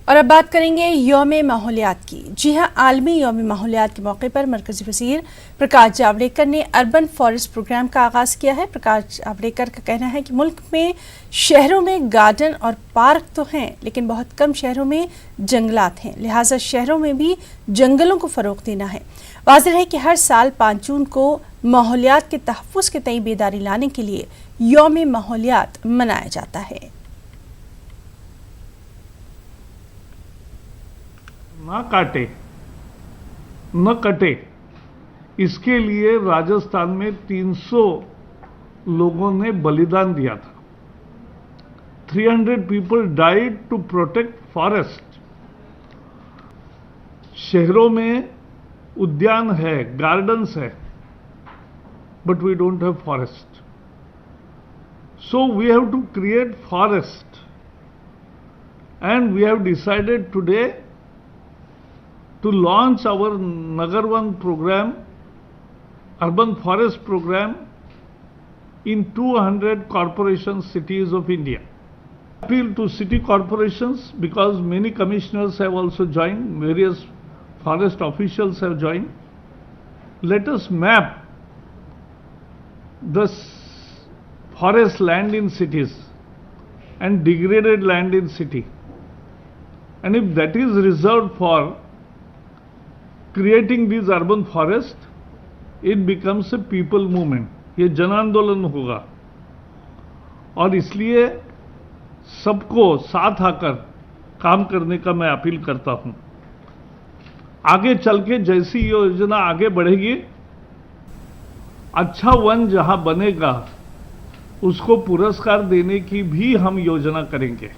और अब बात करेंगे यौम माहौलियात की। जी हां, आलमी यौम माहौलियात के मौके पर मरकजी वज़ीर प्रकाश जावड़ेकर ने अर्बन फॉरेस्ट प्रोग्राम का आगाज़ किया है। प्रकाश जावड़ेकर का कहना है कि मुल्क में शहरों में गार्डन और पार्क तो हैं, लेकिन बहुत कम शहरों में जंगलात हैं, लिहाजा शहरों में भी जंगलों को फ़रोग़ देना है। वाज़ेह है कि हर साल 5 जून को माहौलियात के तहफ़्फ़ुज़ के तई बेदारी लाने के लिए यौम माहौलियात मनाया जाता है। ना काटे न कटे, इसके लिए राजस्थान में 300 लोगों ने बलिदान दिया था। 300 people died to protect forest. शहरों में उद्यान है, गार्डन्स है, but we don't have forest. So we have to create forest, and we have decided today to launch our Nagar Van program, urban forest program, in 200 corporation cities of India. Appeal to city corporations, because many commissioners have also joined, various forest officials have joined. Let us map the forest land in cities and degraded land in city, and if that is reserved for creating these urban forest, it becomes a people movement. ये जन आंदोलन होगा, और इसलिए सबको साथ आकर काम करने का मैं अपील करता हूं। आगे चल के जैसी योजना आगे बढ़ेगी, अच्छा वन जहां बनेगा उसको पुरस्कार देने की भी हम योजना करेंगे।